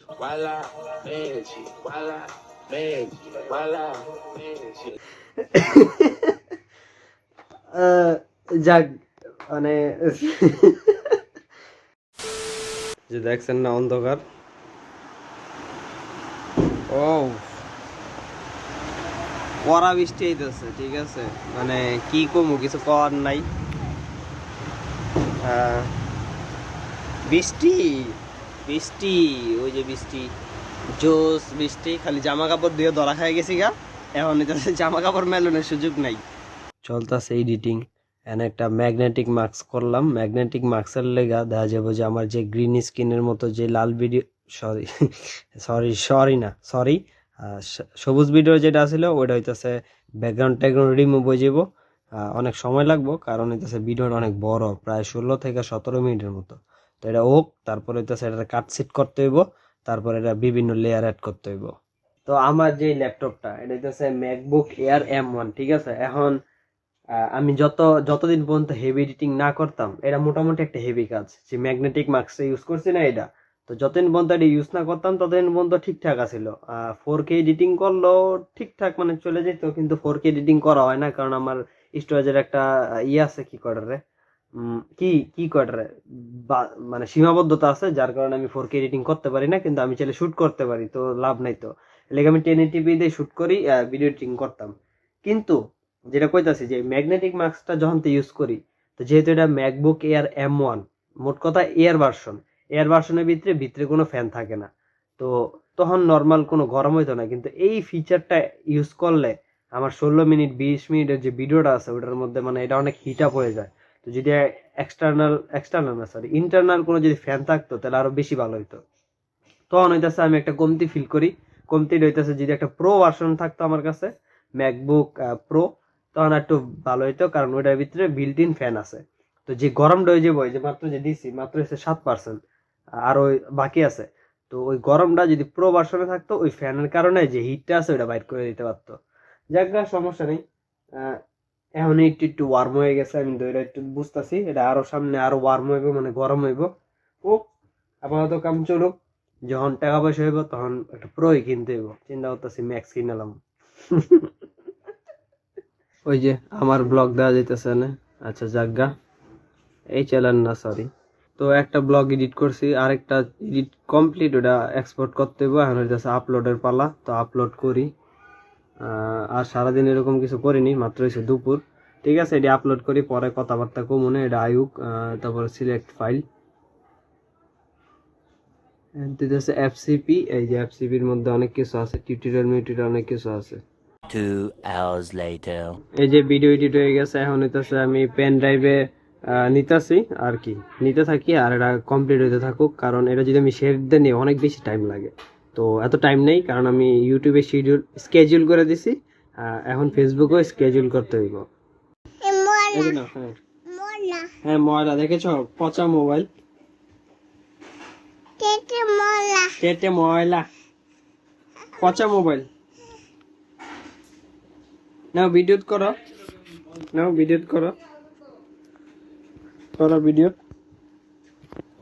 Voila, magic. Voila, magic. Voila, magic. যাক মানে যে দেখছেন না অন্ধকার, ও পড়া বৃষ্টি হইতেছে, ঠিক আছে, মানে কি কমু, কিছু করার নাই। বৃষ্টি বৃষ্টি, ওই যে বৃষ্টি, জোস বৃষ্টি, খালি জামা কাপড় দিয়ে ধরা খাই গেছি গা। এখন হইতেছে জামা কাপড় মেলানোর সুযোগ নাই। চলতেছে এডিটিং, এনে একটা ম্যাগনেটিক মাস্ক করলাম। ম্যাগনেটিক মাস্কের লেগা দেখা যাবে যে আমার যে গ্রিন স্ক্রিনের মতো যে লাল ভিডিও, সরি সরি না সরি, সবুজ ভিডিও যেটা ছিল ওইটা হইতেছে ব্যাকগ্রাউন্ড ট্যাকগ্রাউন্ড রিমুভ হয়ে যাব। অনেক সময় লাগবো, কারণ হইতেছে ভিডিওটা অনেক বড়, প্রায় 16 থেকে 17 মিনিটের মতো। তো এটা হোক, তারপরে হইতেছে এটা কাটসিট করতে হইব, তারপরে এটা বিভিন্ন লেয়ার অ্যাড করতে হইব। তো আমার যে ল্যাপটপটা, এটা হইতেছে ম্যাকবুক এয়ার M1, ঠিক আছে। এখন আমি যতদিন পর্যন্ত হেভি এডিটিং না করতাম, এটা মোটামুটি একটা হেভি কাজ, যে ম্যাগনেটিক মাস্ক ইউজ করছি না এটা, তো যতদিন পর্যন্ত এটা ইউজ না করতাম ততদিন পর্যন্ত ঠিকঠাক আছিল। 4K এডিটিং করলেও ঠিকঠাক মানে চলে যেত, কিন্তু 4K এডিটিং করা হয় না, কারণ আমার স্টোরেজের একটা ইয়ে আছে, কি করে রে, কি করে রে, মানে সীমাবদ্ধতা আছে, যার কারণে আমি 4K এডিটিং করতে পারি না। কিন্তু আমি চাইলে শুট করতে পারি, তো লাভ নাই। তো এলাকা আমি 1080p দিয়ে শুট করি, ভিডিও এডিটিং করতাম। কিন্তু যেটা কইতাছি, যে ম্যাগনেটিক মাস্কটা যখন ইউজ করি, তো যেহেতু এটা ম্যাকবুক এয়ার M1, মোট কথা এয়ার ভার্সনের ভিতরে ভিতরে কোনো ফ্যান থাকে না, তো তখন নর্মাল কোনো গরম হইতো না। কিন্তু এই ফিচারটা ইউজ করলে আমার 16 মিনিট 20 মিনিটের যে ভিডিওটা আছে ওটার মধ্যে মানে এটা অনেক হিট আপ হয়ে যায়। তো যদি এক্সটার্নাল না সরি ইন্টারনাল কোনো যদি ফ্যান থাকতো তাহলে আরো বেশি ভালো হইতো। তখন হইতাছে আমি একটা কমতি ফিল করি। কমতি হইতাছে যদি একটা প্রো ভার্সন থাকতো আমার কাছে, ম্যাকবুক প্রো, তখন একটু ভালো হইতো, কারণ ওইটার ভিতরে বিল্ট ইন ফ্যান আছে। তো যে গরমটা হয়ে যাবো, যে মাত্র যে দিছি মাত্র হচ্ছে 7%, আর ওই বাকি আছে। তো ওই গরমটা যদি প্রো ভার্সনে থাকতো, ওই ফ্যানের কারণে যে হিটটা আছে ওইটা বাইর করে দিতে পারতো। যাক গা, সমস্যা নেই। এখন একটু একটু ওয়ার্ম হয়ে গেছে, আমি ধরে একটু বুঝতেছি এটা আরো সামনে আরো ওয়ার্ম হইব, মানে গরম হইব। ও আপাতত কাম চলুক, যখন টাকা পয়সা হইব তখন একটা প্রোই কিনতে হইব, চিন্তা করতেছি ম্যাক্স কিনালাম। ওই যে আমার ব্লগ দেওয়া যাইতেছে না, আচ্ছা জাগা, এই চ্যানেল না সরি। তো একটা ব্লগ এডিট করছি, আরেকটা এডিট কমপ্লিট, ওটা এক্সপোর্ট করতে হইব। এখন হইতেছে আপলোডের পালা, তো আপলোড করি। আর সারাদিন এরকম কিছু করিনি, মাত্র হয়েছে দুপুর। ঠিক আছে, এটা আপলোড করি, পরে কথাবার্তা কমুনে। এটা আয়ুক, তারপর সিলেক্ট ফাইল দিতেছে FCP। এই যে FCPর মধ্যে অনেক কিছু আছে, টিউটোরিয়াল অনেক কিছু আছে। 2 hours later. এই যে ভিডিও এডিট হয়ে গেছে, এখন হইতেছে আমি পেন ড্রাইভে নিতেছি আর কি, নিতে থাকি, আর এটা কমপ্লিট হইতে থাকুক, কারণ এটা যদি আমি শেয়ার দিতে নিই অনেক বেশি টাইম লাগে। তো এত টাইম নেই, কারণ আমি ইউটিউবে স্কেডিউল করে দিছি, এখন ফেসবুকেও স্কেডিউল করতে হইব। হ্যাঁ ময়লা দেখেছ, পচা মোবাইল, কেটে ময়লা, পচা মোবাইল। নাও ভিডিও করো, ভিডিও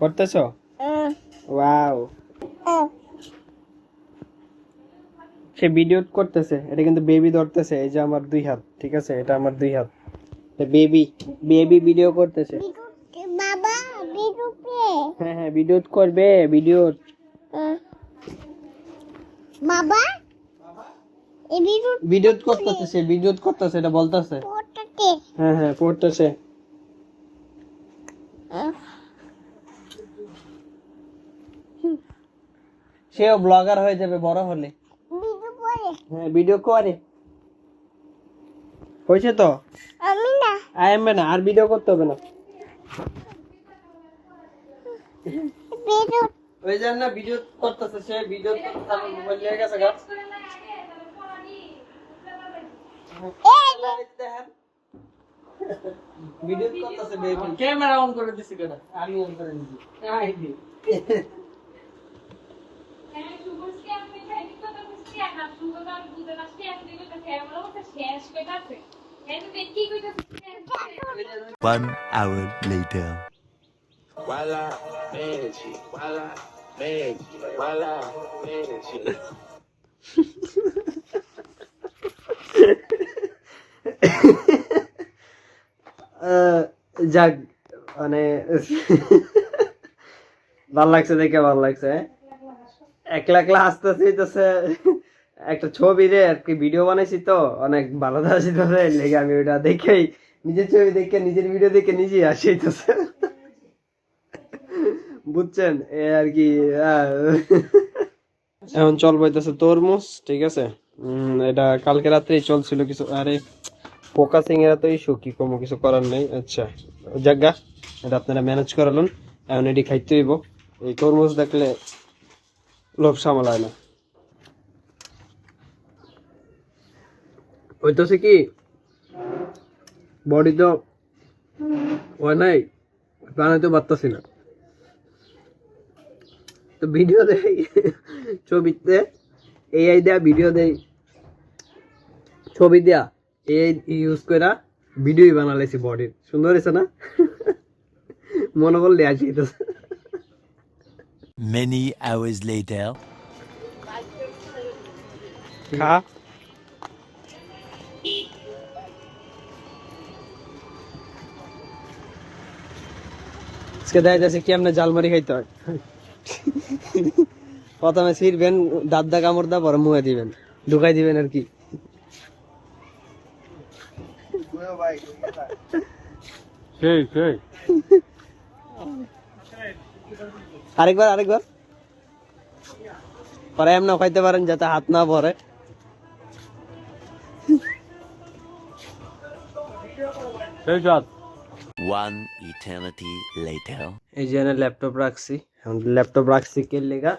করতেছ, ওয়াও। সে ভিডিও করতেছে, এটা কিন্তু বেবি ধরতেছে, এই যে আমার 2 হাত, ঠিক আছে, এটা আমার 2 হাত, বেবি ভিডিও করতেছে। হ্যাঁ হ্যাঁ ভিডিও করবে, ভিডিও করতেছে, এটা বলতেছে। হ্যাঁ হ্যাঁ পড়তেছে। সেও ব্লগার হয়ে যাবে বড় হলে। হ্যাঁ ভিডিও করে, হয়েছে তো, আমি না আর ভিডিও করতে হবে না। ওই জন্য ভিডিও করতেছে, সে ভিডিও করতেছে, আমার মোবাইল নিয়ে গেছে গা। ভিডিও করতেছে বেবি, ক্যামেরা অন করে দিছি কেন, আমি অন করে দিছি। One hour later. Voila, magic. Voila, Magic, voila, magic. যাক মানে ভাল লাগছে দেখে, ভাল লাগছে। একলা একলা হাসতে হইতেছে, একটা ছবি রে আর কি ভিডিও বানাইছি তো অনেক ভালো আসিতেছে, লেগে আমি ওটা দেখেই নিজের ছবি দেখে নিজের ভিডিও দেখে নিজেই হাসি হইতেছে, বুঝছেন এ আর কি। এখন চল বইতেছে তরমুজ, ঠিক আছে। এটা কালকে রাত্রেই চলছিল কিছু, আরে ফোকাসিং এরা তো ইস্যু, কি কম কিছু করার নেই। আচ্ছা জায়গা এটা আপনারা ম্যানেজ করালুন, এখন এটি খাইতে হইব। এই তরমুজ দেখলে লোভ সামলায় না। হইতেছে কি বডি তো হয় নাই, বানাইতে পারতাছি না, তো ভিডিও দেই ছবিতে, এআই দেয়া ভিডিও দেই, ছবি দেয়া এআই ইউজ করা ভিডিও বানালাইছি বডির, সুন্দর হয়েছে না? মনে করলে আসি তো। Many hours later. খা আজকে দেখা যাচ্ছে কি আপনার জালমারি খাইতে হয়। প্রথমে ছিড়বেন, দাঁত দা কামড় দা, পরে মুখে দিবেন, ঢুকাই দিবেন আর কি। আরেকবার আরেকবার পরে এমন খাইতে পারেন যাতে হাত না ভরে। One eternity later. এই যে ল্যাপটপ রাখছি, এখন ল্যাপটপ রাখছি কে লেগা,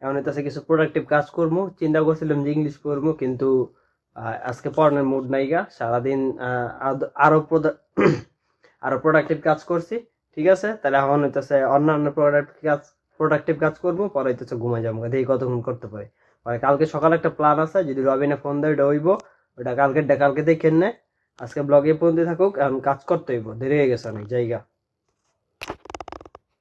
এখন এটাতে কিছু প্রোডাক্টিভ কাজ করবো। চিন্তা করছিলাম যে ইংলিশ পড়বো, কিন্তু আজকে পড়ানোর মুড নাই গা। সারাদিন আরো প্রোডাক্টিভ কাজ করছি, ঠিক আছে। তাহলে এখন হইতেছে অন্যান্য প্রোডাক্টিভ কাজ করবো, পরে হইতেছে ঘুমাই যাবো, দেখি কতক্ষণ করতে পারি। পরে কালকে সকালে একটা প্ল্যান আছে, যদি রবিনে ফোন দেয় ওটা হইব, ওটা কালকে দেখেন না। আজকে ব্লগে পর্যন্ত থাকুক, এখন কাজ করতে হইব, দেরি হয়ে গেছে অনেক জায়গা।